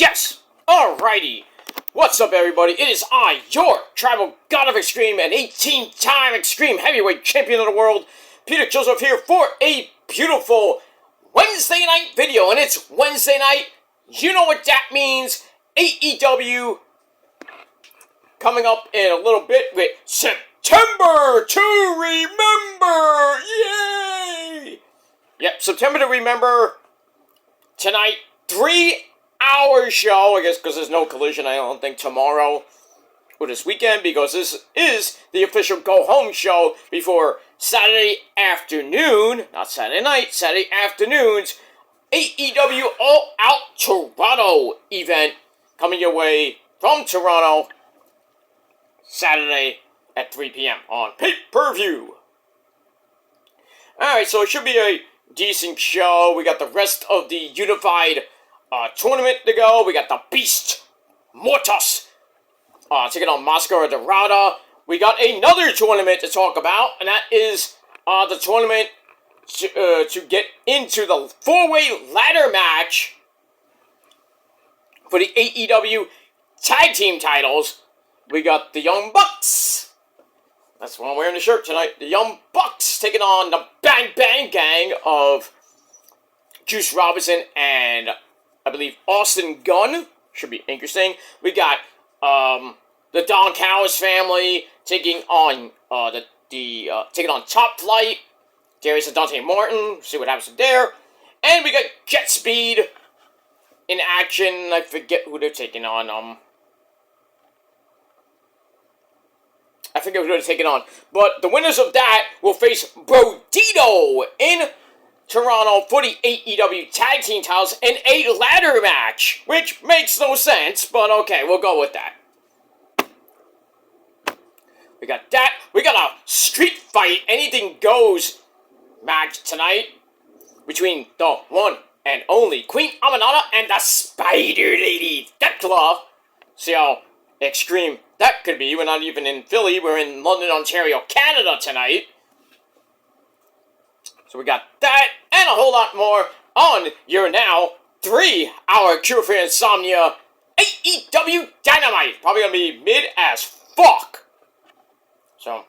Yes! Alrighty! What's up, everybody? It is I, your Tribal God of Extreme and 18-time Extreme Heavyweight Champion of the World, Peter Joseph, here for a beautiful Wednesday night video. And it's Wednesday night. You know what that means. AEW coming up in a little bit with September to Remember! Yay! Yep, September to Remember. Tonight, 3-hour show, I guess, because there's no collision, I don't think, tomorrow or this weekend, because this is the official go-home show before Saturday afternoon, not Saturday night, Saturday afternoon's AEW All Out Toronto event coming your way from Toronto Saturday at 3 p.m. on pay-per-view. Alright, so it should be a decent show. We got the rest of the Unified tournament to go. We got the Beast Mortis taking on Mascara Dorada. We got another tournament to talk about, and that is the tournament to get into the 4-way ladder match for the AEW Tag Team titles. We got the Young Bucks. That's why I'm wearing the shirt tonight. The Young Bucks taking on the Bang Bang Gang of Juice Robinson and, I believe, Austin Gunn. Should be interesting. We got the Don Callis family taking on taking on Top Flight. Darius and Dante Martin. See what happens there. And we got Jet Speed in action. I forget who they're taking on. I forget who they're taking on. But the winners of that will face Brodito in Toronto for the AEW Tag Team titles in a ladder match. Which makes no sense, but okay, we'll go with that. We got that. We got a street fight, anything goes match tonight between the one and only Queen Aminata and the Spider Lady Thecla. See how extreme that could be. We're not even in Philly. We're in London, Ontario, Canada tonight. So we got that and a whole lot more on your now 3-hour Cure for Insomnia AEW Dynamite. Probably going to be mid as fuck. So,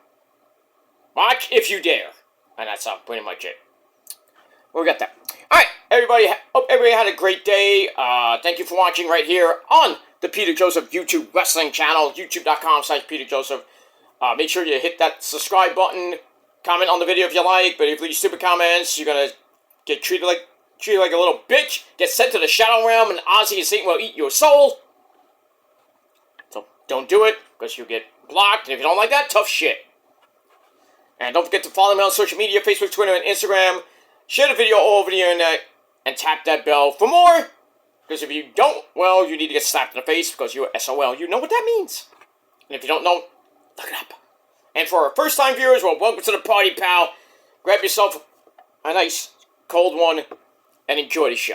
watch if you dare. And that's pretty much it. We got that. Alright, everybody. Hope everybody had a great day. Thank you for watching right here on the Peter Joseph YouTube Wrestling channel, youtube.com/Peter Joseph. Make sure you hit that subscribe button, comment on the video if you like, but if you leave stupid comments, you're gonna get treated like a little bitch, get sent to the Shadow Realm, and Ozzy and Satan will eat your soul. So don't do it, because you'll get blocked, and if you don't like that, tough shit. And don't forget to follow me on social media, Facebook, Twitter, and Instagram. Share the video all over the internet, and tap that bell for more. Because if you don't, well, you need to get slapped in the face because you're SOL. You know what that means. And if you don't know, look it up. And for our first-time viewers, well, welcome to the party, pal. Grab yourself a nice cold one and enjoy the show.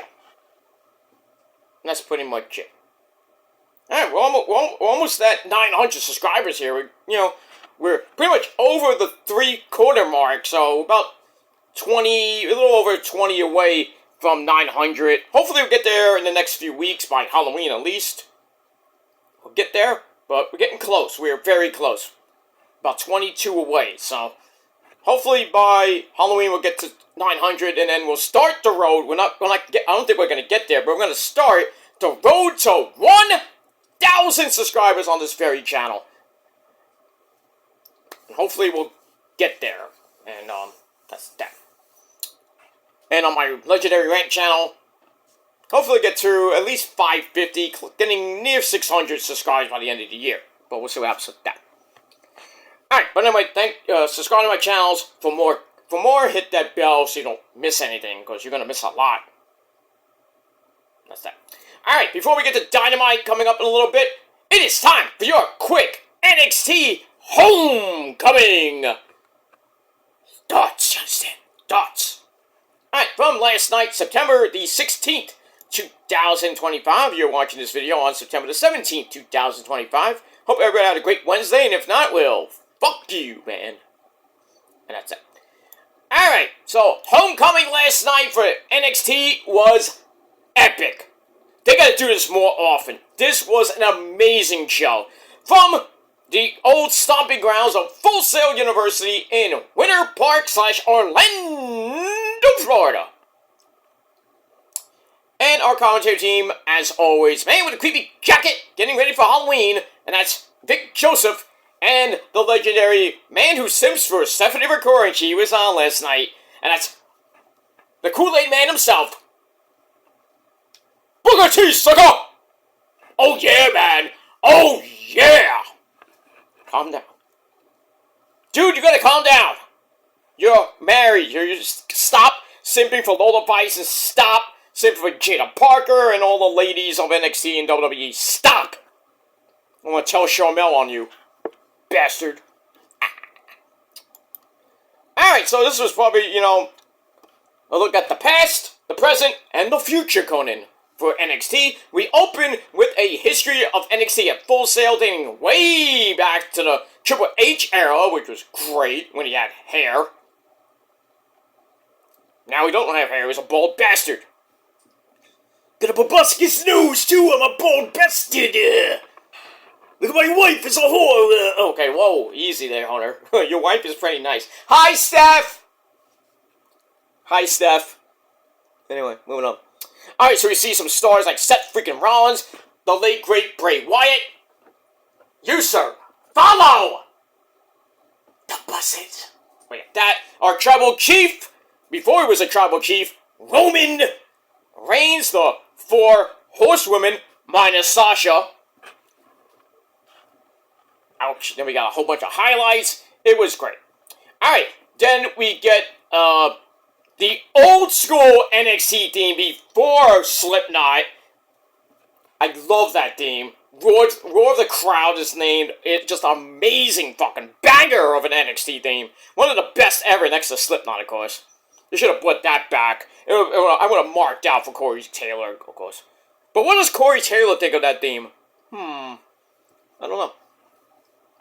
And that's pretty much it. All right, we're almost at 900 subscribers here. We're pretty much over the 3-quarter mark, so about 20, a little over 20 away from 900. Hopefully we'll get there in the next few weeks, by Halloween at least. We'll get there, but we're getting close. We're very close. About 22 away, so hopefully by Halloween we'll get to 900, and then we'll start the road. I don't think we're going to get there, but we're going to start the road to 1,000 subscribers on this very channel. And hopefully we'll get there, and that's that. And on my Legendary Rant channel, hopefully get to at least 550, getting near 600 subscribers by the end of the year. But we'll see what happens with that. Alright, but anyway, subscribe to my channels for more. For more, hit that bell so you don't miss anything, because you're going to miss a lot. That's that. Alright, before we get to Dynamite coming up in a little bit, it is time for your quick NXT Homecoming Thoughts. You understand? Thoughts. Alright, from last night, September the 16th, 2025. You're watching this video on September the 17th, 2025. Hope everybody had a great Wednesday, and if not, well, fuck you, man. And that's it. Alright, so Homecoming last night for NXT was epic. They gotta do this more often. This was an amazing show. From the old stomping grounds of Full Sail University in Winter Park / Orlando, Florida. And our commentary team, as always, man with a creepy jacket, getting ready for Halloween, and that's Vic Joseph, and the legendary man who simps for Stephanie McCoy, she was on last night, and that's the Kool-Aid man himself, Booker T, sucker! Oh yeah, man! Oh yeah! Calm down. Dude, you gotta calm down! You're married, you just stop simping for Lola Vice and stop simping for Jada Parker and all the ladies of NXT and WWE. Stop! I'm gonna tell Charmel on you, bastard. Alright, so this was probably, a look at the past, the present, and the future, Conan. For NXT, we open with a history of NXT at Full Sail dating way back to the Triple H era, which was great when he had hair. Now he don't have hair, he's a bald bastard. Got a proboscis nose too, I'm a bald bastard. Look at my wife, it's a whore. Okay, whoa, easy there, Hunter. Your wife is pretty nice. Hi, Steph! Hi, Steph. Anyway, moving on. Alright, so we see some stars like Seth freaking Rollins, the late great Bray Wyatt. You, sir, follow the buses. Wait, that, our tribal chief, before he was a tribal chief, Roman Reigns, the 4 horsewomen, minus Sasha. Ouch, then we got a whole bunch of highlights. It was great. Alright, then we get, the old school NXT theme before Slipknot. I love that theme. Roar of the Crowd is named. It's just an amazing fucking banger of an NXT theme. One of the best ever next to Slipknot, of course. They should have put that back. I would have marked out for Corey Taylor, of course. But what does Corey Taylor think of that theme? I don't know.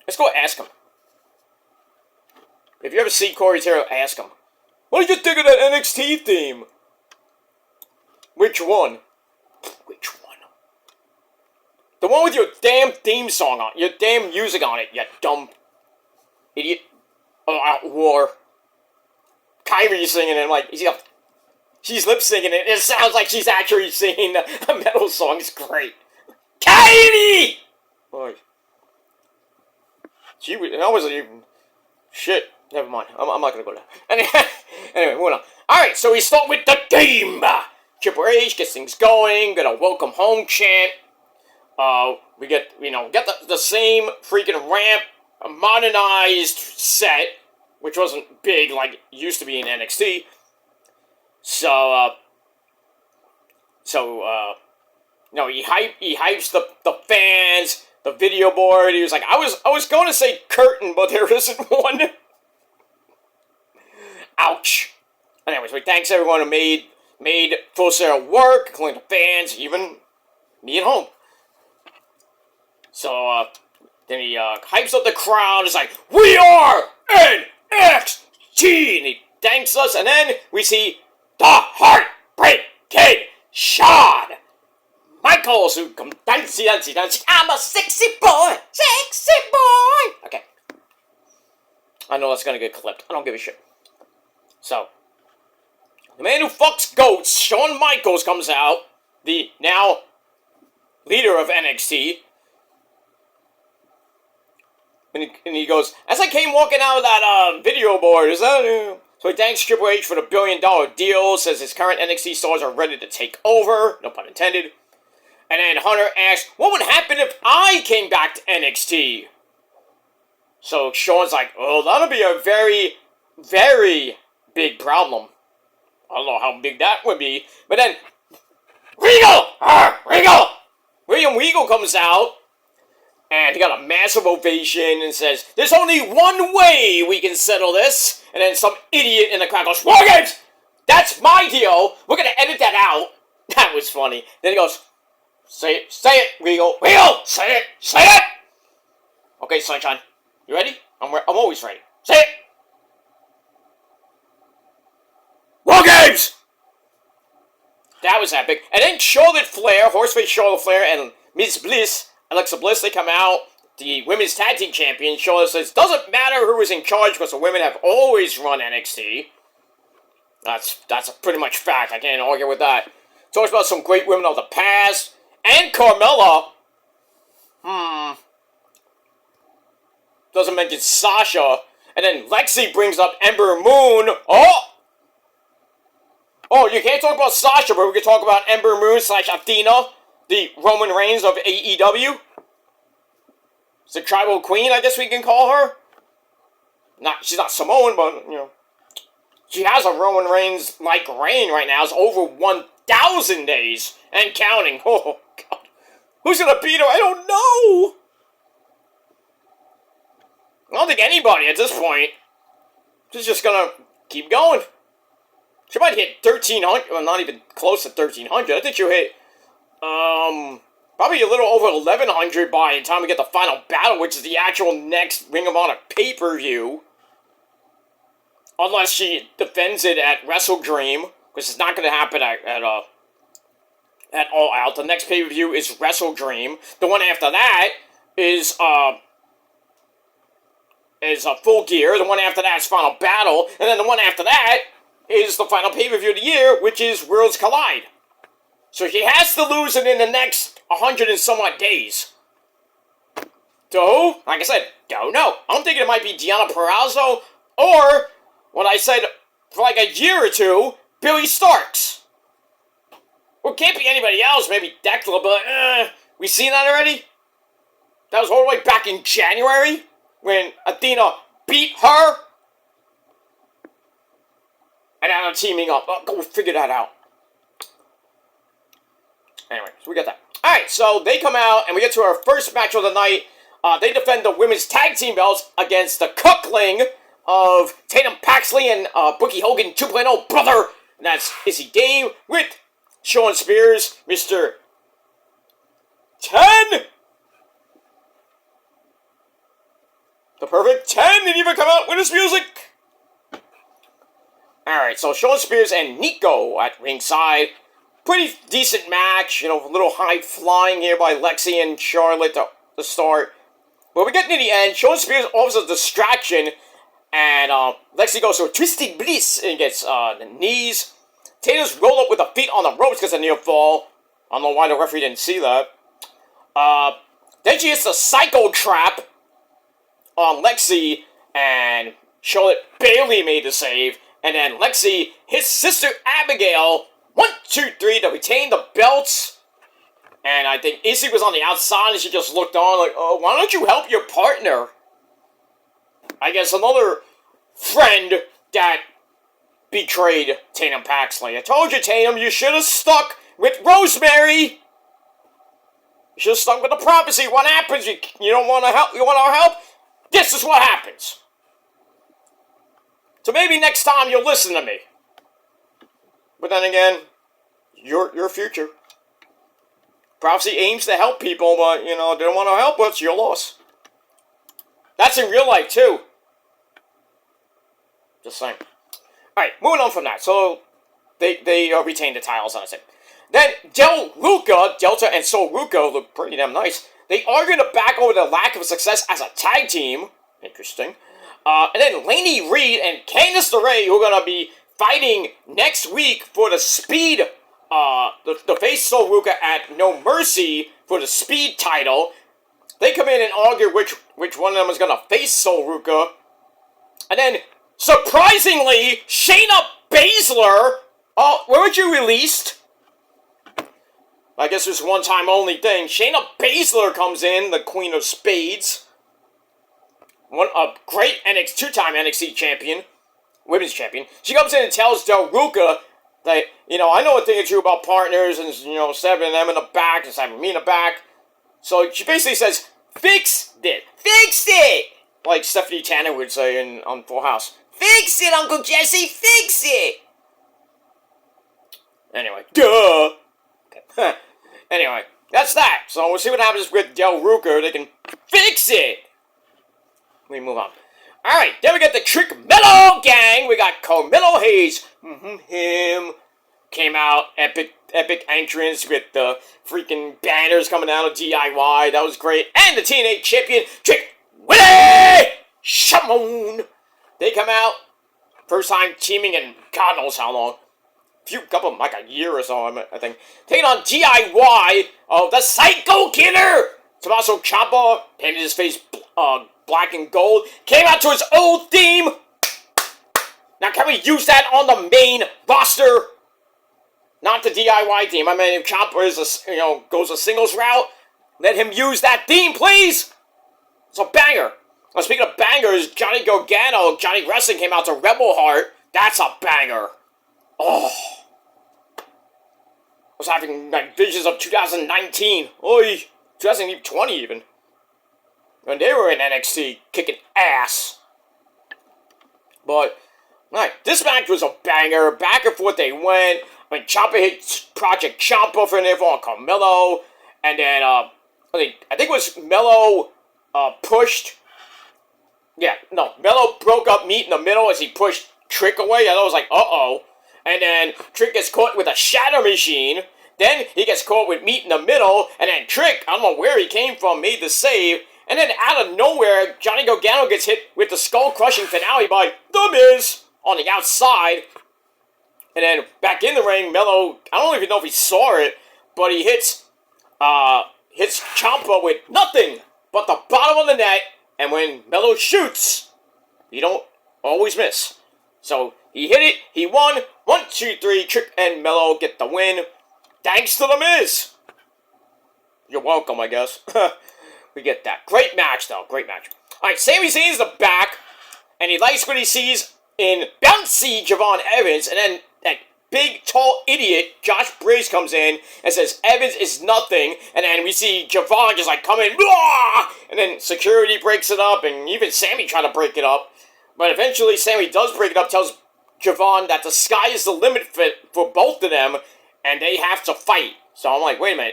Let's go ask him. If you ever see Corey Taylor, ask him. What did you think of that NXT theme? Which one? Which one? The one with your damn theme song on, your damn music on it, you dumb idiot. Oh, war. Kyrie's singing it, I'm like, she's lip singing it. It sounds like she's actually singing a metal song. It's great. Kyrie! Boy. That wasn't even shit. Never mind. I'm not gonna go there. Anyway, moving on. Alright, so we start with the game. Triple H gets things going. Got a welcome home chant. We get, get the same freaking ramp, a modernized set, which wasn't big like it used to be in NXT. So, he hypes the fans, the video board. He was like, I was going to say curtain, but there isn't one. Ouch. Anyways, we thanks everyone who made Full Sail work, including the fans, even me at home. So, then he hypes up the crowd. It's like, we are NXT! And he thanks us, and then we see the Heartbreaking Shawn Michaels, who comes dancing. I'm a sexy boy! Okay. I know that's gonna get clipped. I don't give a shit. So, the man who fucks goats, Shawn Michaels, comes out, the now leader of NXT, and he goes, as I came walking out of that video board, is that... So he thanks Triple H for the $1 billion deal, says his current NXT stars are ready to take over, no pun intended. And then Hunter asks, what would happen if I came back to NXT? So Shawn's like, oh, that'll be a very, very big problem. I don't know how big that would be. But then, Regal! William Regal comes out, and he got a massive ovation and says, there's only one way we can settle this. And then some idiot in the crowd goes, War Games! That's my deal! We're gonna edit that out. That was funny. Then he goes, say it, Regal, say it! Okay, Sunshine, you ready? I'm always ready. Say it! War Games! That was epic. And then Charlotte Flair, Horseface Charlotte Flair, and Ms. Bliss, Alexa Bliss, they come out. The women's tag team champion. Charlotte says, doesn't matter who is in charge because the women have always run NXT. That's a pretty much fact. I can't argue with that. Talks about some great women of the past. And Carmella. Doesn't mention Sasha. And then Lexi brings up Ember Moon. Oh, you can't talk about Sasha, but we can talk about Ember Moon / Athena, the Roman Reigns of AEW. It's the tribal queen, I guess we can call her. She's not Samoan, but, you know. She has a Roman Reigns-like reign right now. It's over 1,000 days and counting. Oh, God. Who's going to beat her? I don't know. I don't think anybody at this point. She's just going to keep going. She might hit 1,300. Well, not even close to 1,300. I think she'll hit, probably a little over 1,100 by the time we get the final battle, which is the actual next Ring of Honor pay-per-view. Unless she defends it at Wrestle Dream, which is not going to happen at All Out. The next pay-per-view is Wrestle Dream. The one after that is Full Gear. The one after that is Final Battle. And then the one after that is the final pay-per-view of the year, which is Worlds Collide. So she has to lose it in the next 100 and some odd days. To who? Like I said, don't know. I'm thinking it might be Deonna Purrazzo, or, what I said for like a year or two, Billy Starks. Well, it can't be anybody else, maybe Declan, but, we seen that already? That was all the way back in January, when Athena beat her? And now they're teaming up. Go figure that out. Anyway, so we got that. Alright, so they come out, and we get to our first match of the night. They defend the women's tag team belts against the cuckling of Tatum Paxley and Brookie Hogan 2.0 brother. And that's Izzy Dave with Sean Spears, Mr. 10. The perfect 10 didn't even come out with his music. Alright, so Sean Spears and Nico at ringside. Pretty decent match, you know, a little high flying here by Lexi and Charlotte to start. But we get near the end, Sean Spears offers a distraction, and Lexi goes to a Twisted Bliss and gets the knees. Tatum's roll up with the feet on the ropes because of near fall. I don't know why the referee didn't see that. Then she hits the Psycho Trap on Lexi, and Charlotte barely made the save. And then Lexi hits Sister Abigail, 1, 2, 3, to retain the belts. And I think Izzy was on the outside, and she just looked on like, oh, why don't you help your partner? I guess another friend that betrayed Tatum Paxley. I told you, Tatum, you should have stuck with Rosemary. You should have stuck with the prophecy. What happens? You don't want to help? You want our help? This is what happens. So maybe next time you'll listen to me. But then again, your future. Prophecy aims to help people, but, you know, they don't want to help us. Your loss. That's in real life, too. Just saying. Alright, moving on from that. So, they retain the titles, I say. Then, Delta and Sol Ruca look pretty damn nice. They argue to back over the lack of success as a tag team. Interesting. And then Lainey Reed and Candice LeRae, who are going to be fighting next week for the Speed, the face Sol Ruca at No Mercy for the Speed title. They come in and argue which one of them is going to face Sol Ruca. And then, surprisingly, Shayna Baszler, weren't you released? I guess it's one-time only thing. Shayna Baszler comes in, the Queen of Spades. A great two-time NXT champion, women's champion. She comes in and tells Del Ruca that, you know, I know a thing or two about partners and, you know, stabbing them in the back and stabbing me in the back. So she basically says, fix it! Fix it! Like Stephanie Tanner would say on Full House. Fix it, Uncle Jesse! Fix it! Anyway, duh! Okay. Anyway, that's that. So we'll see what happens with Del Ruca. They can fix it! We move on. Alright, then we got the Trick Mello Gang. We got Carmelo Hayes. Him. came out, epic entrance with the freaking banners coming out of DIY. That was great. And the TNA champion, Trick Willie Shimon. They come out, first time teaming in God knows how long. Like a year or so, I think. Taking on DIY of the Psycho Killer. Tommaso Ciampa painted his face black and gold. Came out to his old theme. Now, can we use that on the main roster? Not the DIY theme. I mean, if Ciampa is goes a singles route, let him use that theme, please. It's a banger. Now, speaking of bangers, Johnny Gargano, Johnny Wrestling came out to Rebel Heart. That's a banger. Oh. I was having visions of 2019. Oi, 2020 even. When they were in NXT kicking ass. But, this match was a banger. Back and forth they went. I mean, Ciampa hit Project Ciampa for Neville and Carmelo. And then, I think it was Melo pushed. Yeah, no, Melo broke up Meat in the middle as he pushed Trick away. And I was like, uh-oh. And then Trick gets caught with a Shatter Machine. Then he gets caught with Meat in the middle. And then Trick, I don't know where he came from, made the save. And then out of nowhere, Johnny Gargano gets hit with the skull-crushing finale by The Miz on the outside. And then back in the ring, Melo, I don't even know if he saw it, but he hits Ciampa with nothing but the bottom of the net. And when Melo shoots, you don't always miss. So he hit it, he won. 1, 2, 3, Trick and Melo get the win. Thanks to The Miz. You're welcome, I guess. We get that. Great match, though. Great match. Alright, Sami Zayn's the back, and he likes what he sees in bouncy Javon Evans, and then that big, tall idiot, Josh Briggs, comes in and says Evans is nothing, and then we see Javon just come in, and then security breaks it up, and even Sami tried to break it up. But eventually, Sami does break it up, tells Javon that the sky is the limit for both of them, and they have to fight. So I'm like, wait a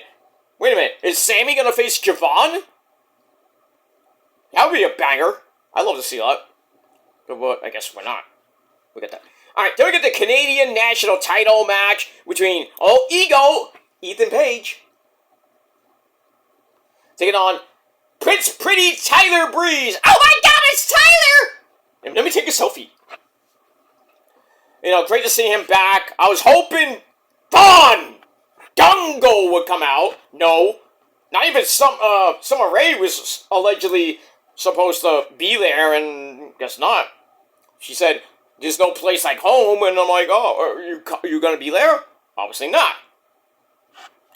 minute, is Sami gonna face Javon? That would be a banger. I'd love to see that. But I guess we're not. We get that. Alright, then we get the Canadian National Title match between Ethan Page, taking on Prince Pretty Tyler Breeze. Oh my god, it's Tyler! And let me take a selfie. Great to see him back. I was hoping Dungo would come out. No. Not even Summer Rae was allegedly supposed to be there, and guess not. She said, there's no place like home, and I'm like, oh, are you gonna be there? Obviously not.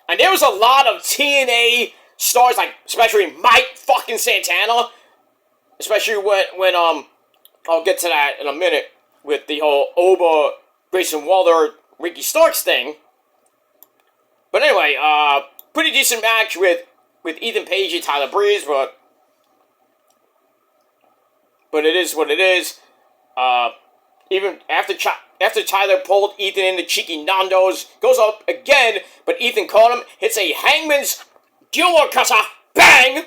And there was a lot of TNA stars, especially Mike fucking Santana, especially when I'll get to that in a minute, with the whole Oba, Grayson Waller, Ricky Starks thing. But anyway, pretty decent match with Ethan Page and Tyler Breeze, but it is what it is. Even after Tyler pulled Ethan into cheeky Nando's, goes up again, but Ethan caught him, hits a Hangman's Dual Cutter, bang!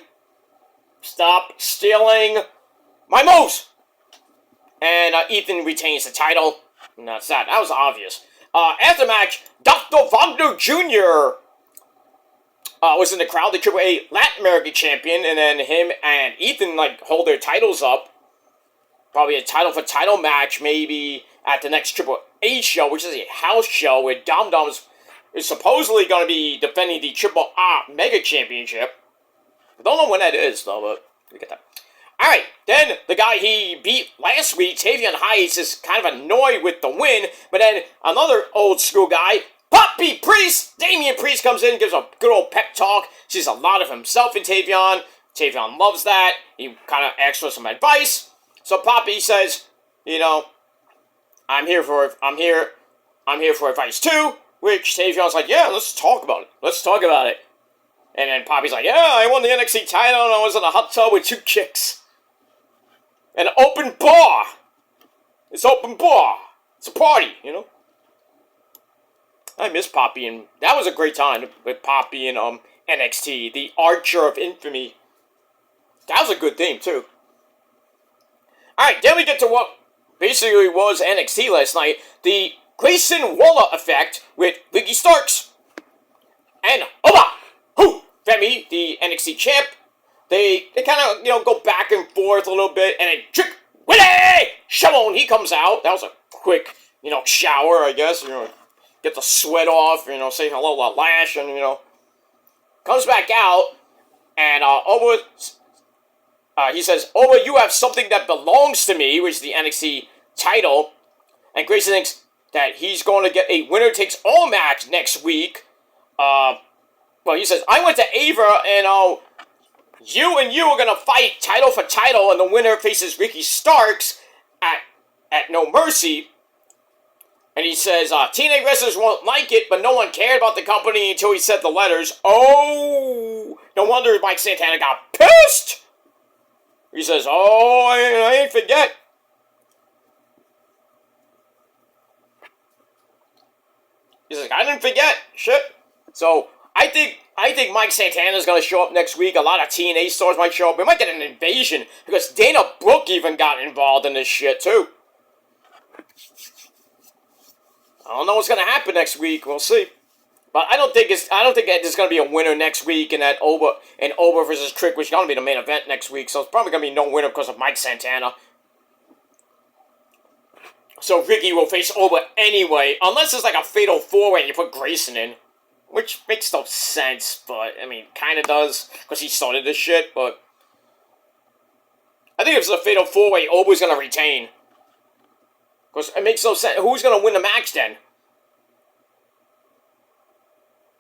Stop stealing my moves! And Ethan retains the title, and that's that. That was obvious. After match, Dr. Wagner Jr. Was in the crowd, the AAA Latin American champion, and then him and Ethan hold their titles up. Probably a title match, maybe at the next AAA show, which is a house show where Dom Dom's is supposedly going to be defending the AAA Mega Championship. I don't know when that is, though, but we get that. Alright, then the guy he beat last week, Tavion Heights, is kind of annoyed with the win, but then another old school guy, Poppy Priest, Damian Priest, comes in and gives a good old pep talk, sees a lot of himself in Tavion. Tavion loves that. He kind of asks for some advice. So Poppy says, I'm here for advice too, which Tavion's like, yeah, let's talk about it. And then Poppy's like, yeah, I won the NXT title and I was in a hot tub with 2 chicks. An open bar. It's open bar. It's a party, I miss Poppy, and that was a great time with Poppy and NXT, the Archer of Infamy. That was a good theme, too. Alright, then we get to what basically was NXT last night. The Grayson Waller effect with Ricky Starks. And Oba! Who? Femi, the NXT champ. They kind of, go back and forth a little bit, and then Trick Willie Shalom, he comes out. That was a quick, shower, I guess. Get the sweat off, say hello to Lash, and, comes back out, and Oba, he says, Oba, you have something that belongs to me, which is the NXT title. And Grayson thinks that he's going to get a winner-takes-all match next week. Well, he says, I went to Ava, and you are going to fight title for title, and the winner faces Ricky Starks at No Mercy. And he says, TNA wrestlers won't like it, but no one cared about the company until he said the letters. Oh! No wonder Mike Santana got pissed! He says, oh, I ain't forget. He's like, I didn't forget. Shit. So, I think Mike Santana's going to show up next week. A lot of TNA stars might show up. We might get an invasion, because Dana Brooke even got involved in this shit, too. I don't know what's going to happen next week. We'll see. But I don't think there's going to be a winner next week, and that Oba versus Trick, which is going to be the main event next week. So it's probably going to be no winner because of Mike Santana. So Ricky will face Oba anyway, unless it's like a fatal 4-way and you put Grayson in. Which makes no sense, but, kind of does, because he started this shit, but I think if it's a fatal 4-way, Oba's going to retain. Because it makes no sense. Who's going to win the match then?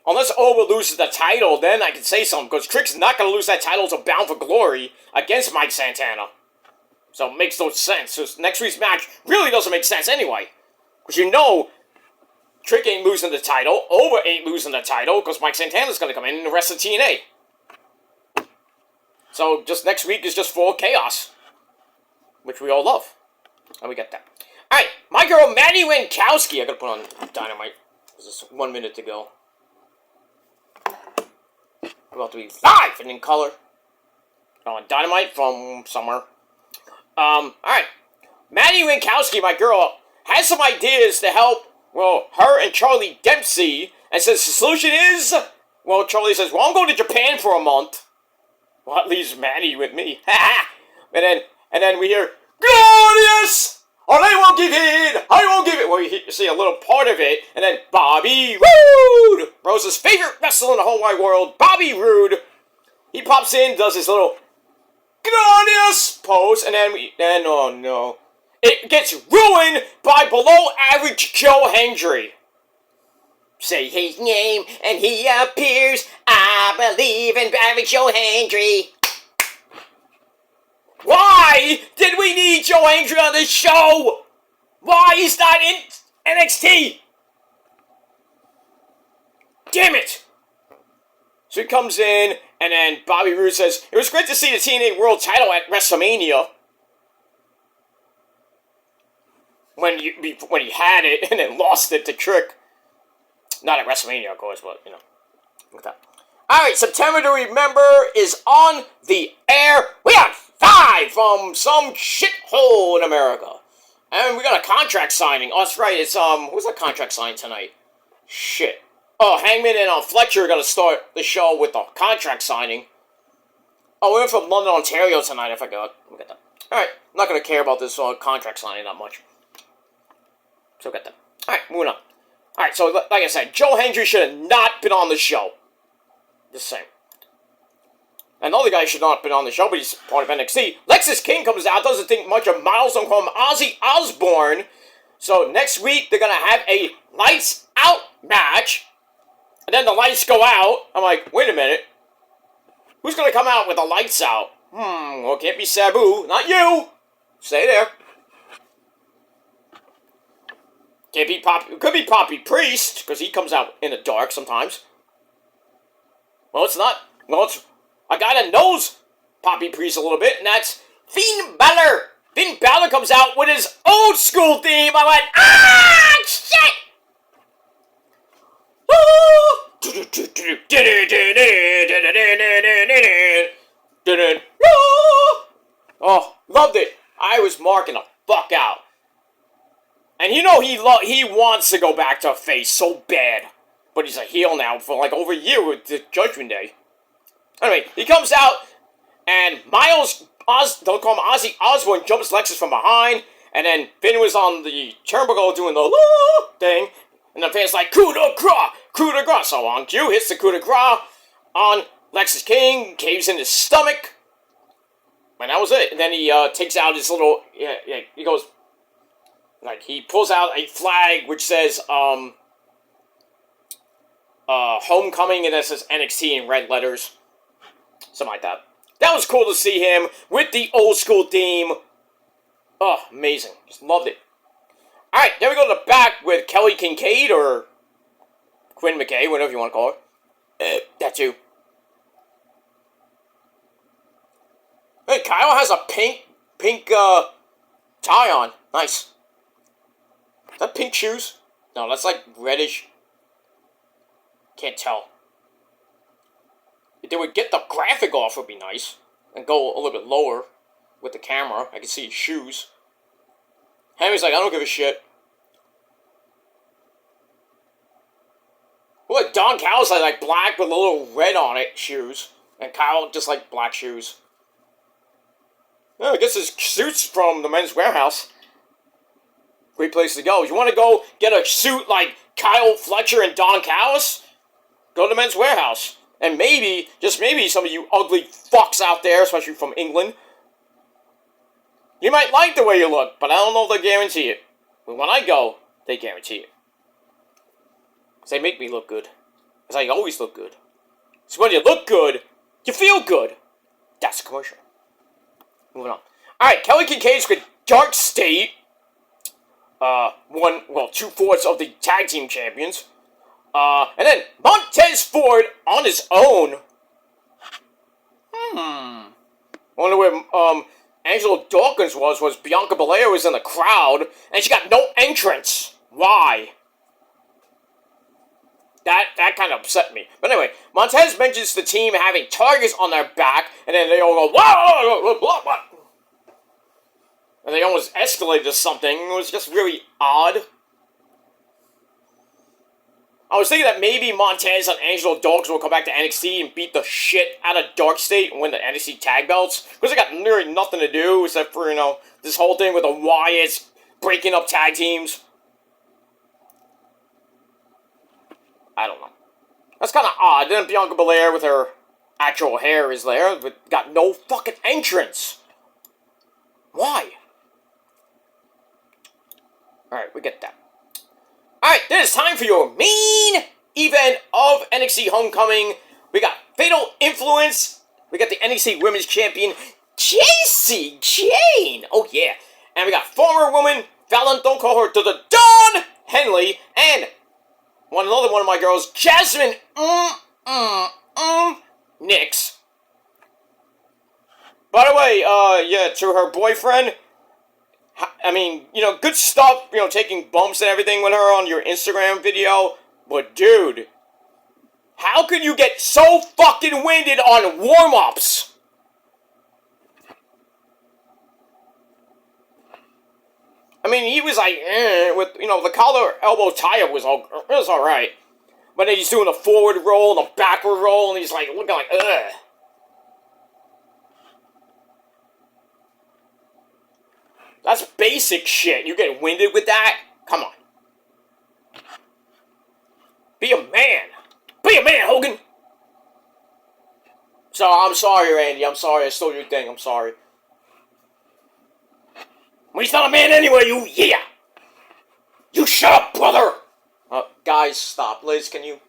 Unless Oba loses the title, then I can say something, because Trick's not going to lose that title to Bound for Glory against Mike Santana. So it makes no sense. So next week's match really doesn't make sense anyway. Because Trick ain't losing the title, Oba ain't losing the title, because Mike Santana's going to come in and the rest of TNA. So just next week is just full chaos. Which we all love. And we get that. Alright, my girl Maddie Winkowski. I gotta put on Dynamite. There's just 1 minute to go. About to be live and in color. On Dynamite from somewhere. Alright. Maddie Winkowski, my girl, has some ideas to help, her and Charlie Dempsey. And says the solution is, Charlie says, I'm going to Japan for a month. Well, that leaves Maddie with me. and then we hear, Glorious! Or they won't give in! I won't give it! Well, you see a little part of it, and then Bobby Roode! Rose's favorite wrestler in the whole wide world, Bobby Roode. He pops in, does his little glorious pose, and then oh no. It gets ruined by below average Joe Hendry. Say his name, and he appears. I believe in average Joe Hendry. Why did we need Joe Hendry on this show? Why he's not in NXT? Damn it! So he comes in, and then Bobby Roode says, it was great to see the TNA World title at WrestleMania. When he had it, and then lost it to Trick. Not at WrestleMania, of course, but, look at that. Alright, September to Remember is on the air. We have 5 from some shithole in America. And we got a contract signing. Oh, that's right, it's, who's that contract signing tonight? Shit. Oh, Hangman and Fletcher are going to start the show with the contract signing. Oh, we're from London, Ontario tonight, I forgot. Look at that. Alright, I'm not going to care about this contract signing that much. So get that. Alright, moving on. Alright, so like I said, Joe Hendry should have not been on the show. Just saying. And the other guy should not have been on the show, but he's part of NXT. Lexis King comes out, doesn't think much of Milestone called Ozzy Osbourne. So next week, they're going to have a Lights Out match. And then the lights go out. I'm like, wait a minute. Who's going to come out with the lights out? Well, it can't be Sabu. Not you. Stay there. Can't be Poppy. It could be Poppy Priest, because he comes out in the dark sometimes. Well, it's not. Well, it's a guy that knows Poppy Priest a little bit, and that's Finn Balor. Finn Balor comes out with his old school theme. I went, ah, shit! Oh, loved it. I was marking the fuck out. And he wants to go back to face so bad. But he's a heel now for like over a year with the Judgment Day. Anyway, he comes out, and don't call him Ozzy Osbourne, jumps Lexus from behind, and then Finn was on the turnbuckle doing the thing, and the Finn's like, coup de grace, so on cue, hits the coup de grace on Lexus King, caves in his stomach, and that was it. And then he takes out his little, he goes, like, he pulls out a flag which says, Homecoming, and that says NXT in red letters. Something like that. That was cool to see him with the old school theme. Oh, amazing. Just loved it. Alright, then we go to the back with Kelly Kincaid, or Quinn McKay, whatever you want to call her. That too. Hey, Kyle has a pink tie on. Nice. Is that pink shoes? No, that's like reddish. Can't tell. If they would get the graphic off, it would be nice. And go a little bit lower with the camera. I can see his shoes. Henry's like, I don't give a shit. Look, Don Callis has like black with a little red on it shoes. And Kyle just like black shoes. Oh, I guess his suit's from the Men's Warehouse. Great place to go. If you want to go get a suit like Kyle Fletcher and Don Callis, go to the Men's Warehouse. And maybe, just maybe, some of you ugly fucks out there, especially from England, you might like the way you look, but I don't know if they guarantee it. But when I go, they guarantee it. Because they make me look good. Because I always look good. So when you look good, you feel good. That's a commercial. Moving on. Alright, Kelly Kincaid's with Dark State. Won, well, 2/4 of the tag team champions. And then Montez Ford on his own. Wonder where, Angela Dawkins was Bianca Belair was in the crowd, and she got no entrance. Why? That kind of upset me. But anyway, Montez mentions the team having targets on their back, and then they all go, what? And they almost escalated to something. It was just really odd. I was thinking that maybe Montez and Angelo Dawkins will come back to NXT and beat the shit out of Dark State and win the NXT tag belts. Because they got nearly nothing to do except for, this whole thing with the Wyatts breaking up tag teams. I don't know. That's kind of odd. Then Bianca Belair with her actual hair is there, but got no fucking entrance. Why? Alright, we get that. Alright, then it's time for your main event of NXT Homecoming. We got Fatal Influence. We got the NXT Women's Champion, Jacy Jayne. Oh, yeah. And we got former woman, Fallon, don't call her to the Dawn Henley, and another one of my girls, Jasmine Nix. By the way, to her boyfriend, I mean, good stuff, taking bumps and everything with her on your Instagram video, but dude, how could you get so fucking winded on warm-ups? I mean, he was like, with, the collar elbow tie-up was alright. But then he's doing a forward roll and a backward roll, and he's like, looking like, ugh. That's basic shit. You get winded with that? Come on. Be a man. Be a man, Hogan. So, I'm sorry, Randy. I'm sorry. I stole your thing. I'm sorry. Well, he's not a man anyway, yeah. You shut up, brother. Guys, stop. Liz, can you?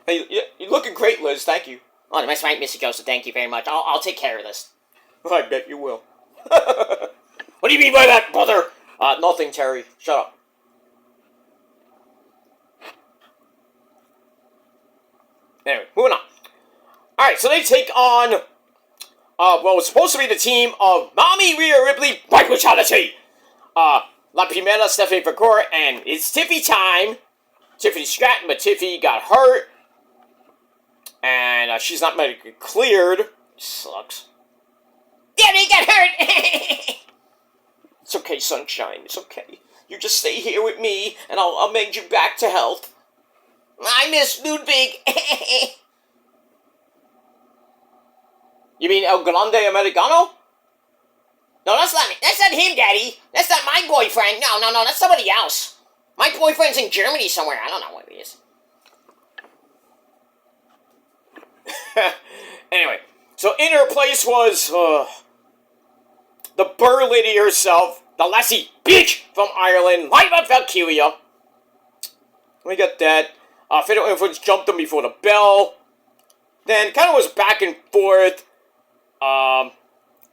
Hey, you're looking great, Liz. Thank you. Oh, that's right, Mr. Joseph. Thank you very much. I'll take care of this. I bet you will. What do you mean by that, brother? Nothing, Terry. Shut up. Anyway, moving on. Alright, so they take on, it's supposed to be the team of Mommy Rhea Ripley, White Brutality, La Primera, Stephanie Vercora, and it's Tiffy time. Tiffany Stratton, but Tiffy got hurt, and she's not medically cleared. Sucks. Yeah, they got hurt! It's okay, sunshine. It's okay. You just stay here with me, and I'll mend you back to health. I miss Ludwig. You mean El Grande Americano? No, that's not him, Daddy. That's not my boyfriend. No, that's somebody else. My boyfriend's in Germany somewhere. I don't know what he is. Anyway, so in her place was the Burr lady herself, the lassie bitch from Ireland, Liva Valkyria. We got that. Fatal Influence jumped him before the bell. Then kind of was back and forth. And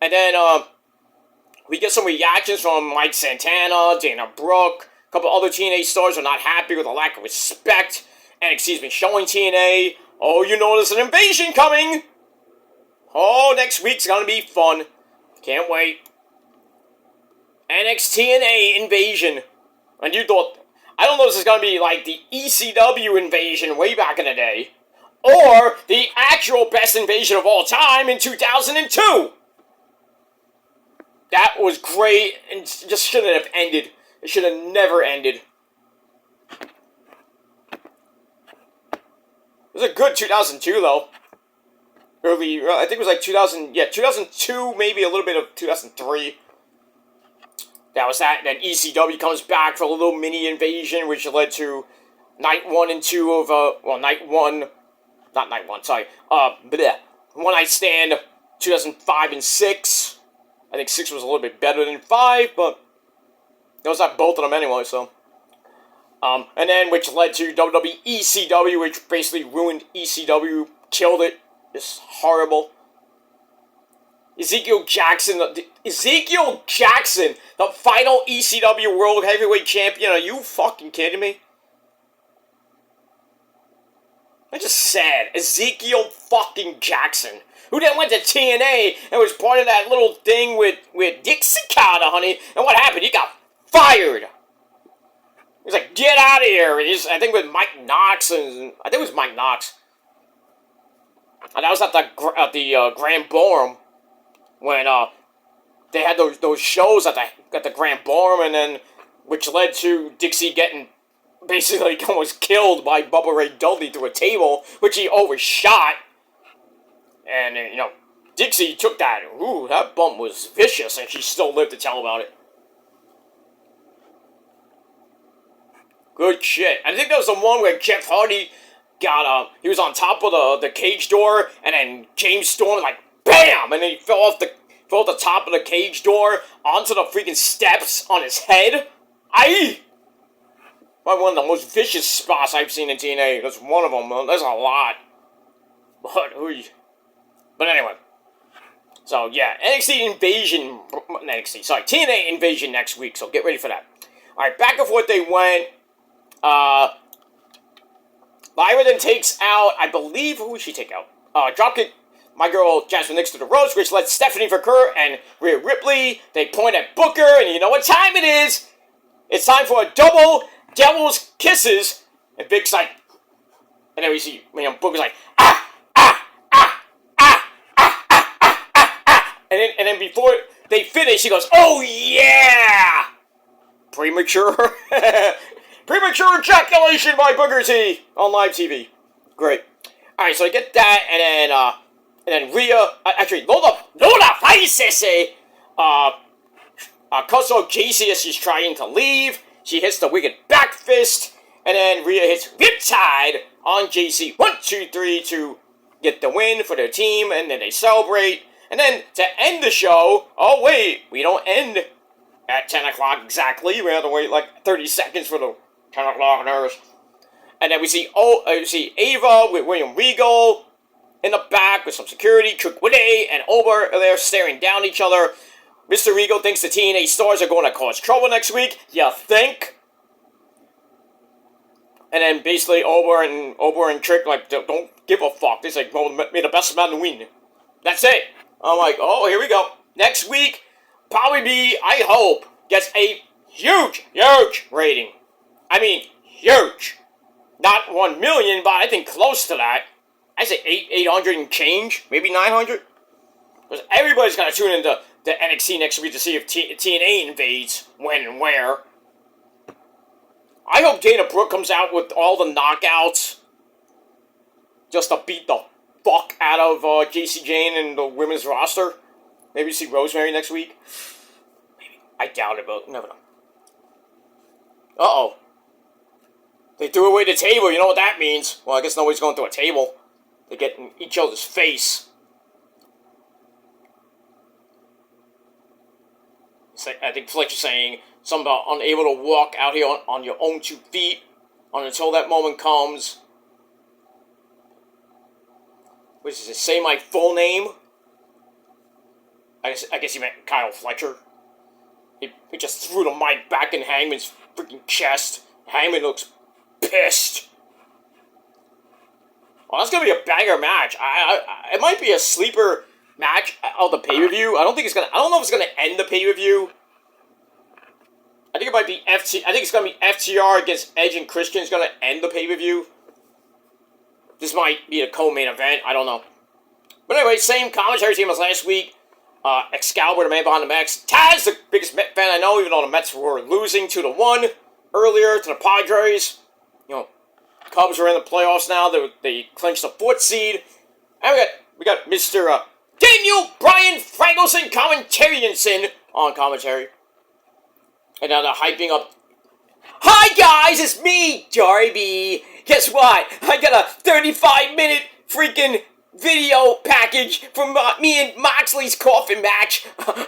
then we get some reactions from Mike Santana, Dana Brooke. A couple other TNA stars are not happy with the lack of respect. NXT's been showing TNA. Oh, you know there's an invasion coming. Oh, next week's gonna be fun. Can't wait. NXT invasion. And you thought, I don't know if this is gonna be like the ECW invasion way back in the day, or the actual best invasion of all time in 2002. That was great, and just shouldn't have ended. It should have never ended. It was a good 2002, though. Early, I think it was like 2002, maybe a little bit of 2003. That was that. Then ECW comes back for a little mini invasion, which led to night 1 and 2 of, night 1, not night 1, sorry, One Night Stand, 2005 and 6. I think 6 was a little bit better than 5, but that was not both of them anyway, so. And then, which led to WWE ECW, which basically ruined ECW, killed it. It's horrible. Ezekiel Jackson, the final ECW World Heavyweight Champion. Are you fucking kidding me? That's just sad. Ezekiel fucking Jackson, who then went to TNA and was part of that little thing with Dixie Carter, honey. And what happened? He got fired. He's like, get out of here. I think with Mike Knox, and I think it was Mike Knox. And that was at the Grand Ballroom when they had those shows at the Grand Ballroom, and then which led to Dixie getting basically almost killed by Bubba Ray Dudley through a table, which he overshot. And Dixie took that. Ooh, that bump was vicious, and she still lived to tell about it. Good shit. I think that was the one where Jeff Hardy he was on top of the cage door, and then James Storm, like, BAM! And then he fell off the top of the cage door onto the freaking steps on his head. Aye! Probably one of the most vicious spots I've seen in TNA. That's one of them. There's a lot. But anyway. So, yeah. TNA Invasion next week, so get ready for that. Alright, back and forth they went. Lyra then takes out, I believe, who would she take out? Dropkick my girl Jasmine Nix to the ropes, which lets Stephanie Verker and Rhea Ripley. They point at Booker, and you know what time it is. It's time for a double Devil's Kisses. And Vic's like, and then we see, Booker's like, and then before they finish, he goes, oh yeah! Premature ejaculation by Booker T on live TV. Great. Alright, so I get that, and then Rhea, actually, Lola Faisese, cuts off JC as she's trying to leave. She hits the wicked back fist, and then Rhea hits Riptide on JC. 1, 2, 3 to get the win for their team, and then they celebrate. And then to end the show, oh wait, we don't end at 10 o'clock exactly. We have to wait like 30 seconds for the 10 o'clock nurse. And then we see Ava with William Regal in the back with some security. Trick Willie and Ober are there staring down at each other. Mr. Regal thinks the TNA stars are going to cause trouble next week. You think? And then basically Ober and Trick like don't give a fuck. They say, well, may the best man win. That's it. I'm like, oh, here we go. Next week, probably be, I hope, gets a huge rating. I mean, huge. Not 1 million, but I think close to that. I say 800 and change, maybe 900. Because everybody's going to tune into the NXT next week to see if TNA invades, when and where. I hope Dana Brooke comes out with all the knockouts just to beat the fuck out of JC Jane and the women's roster. Maybe see Rosemary next week. Maybe. I doubt it, but never know. Uh-oh. They threw away the table. You know what that means? Well, I guess nobody's going through a table. They get in each other's face. I think Fletcher's saying something about unable to walk out here on your own 2 feet until that moment comes. What does it say? My full name? I guess he meant Kyle Fletcher. He just threw the mic back in Hangman's freaking chest. Hangman looks pissed. Well, that's gonna be a banger match. It might be a sleeper match of the pay-per-view. I don't know if it's gonna end the pay-per-view. I think it might be I think it's gonna be FTR against Edge and Christian is gonna end the pay-per-view. This might be a co-main event. I don't know. But anyway, same commentary team as last week. Excalibur, the man behind the Mets. Taz, the biggest Met fan I know, even though the Mets were losing 2-1 earlier to the Padres. You know, Cubs are in the playoffs now. They clinched the 4th seed. And we got Mr. Daniel Bryan Frankelson commentarianson on commentary. And now they're hyping up. Hi guys, it's me, Darby. Guess what? I got a 35-minute freaking video package from me and Moxley's coffin match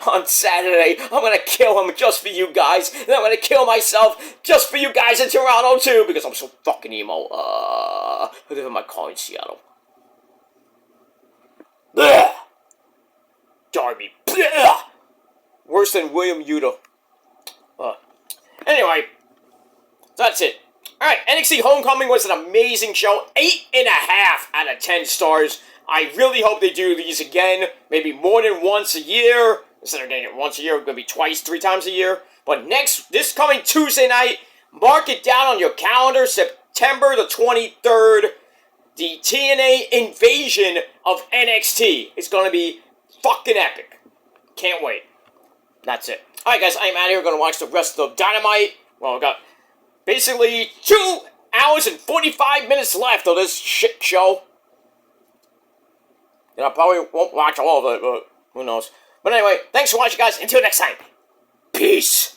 on Saturday. I'm gonna kill him just for you guys. And I'm gonna kill myself just for you guys in Toronto too, because I'm so fucking emo. I live in my car in Seattle. Blech. Darby. Blech. Worse than William Yuta. Anyway, so that's it. Alright, NXT Homecoming was an amazing show. 8.5 out of 10 stars. I really hope they do these again. Maybe more than once a year. Instead of getting it once a year, it's going to be twice, 3 times a year. But this coming Tuesday night, mark it down on your calendar, September the 23rd. The TNA invasion of NXT is going to be fucking epic. Can't wait. That's it. Alright guys, I'm out of here. Going to watch the rest of Dynamite. Well, we got basically 2 hours and 45 minutes left of this shit show. And I probably won't watch all of it, but who knows. But anyway, thanks for watching, guys. Until next time. Peace.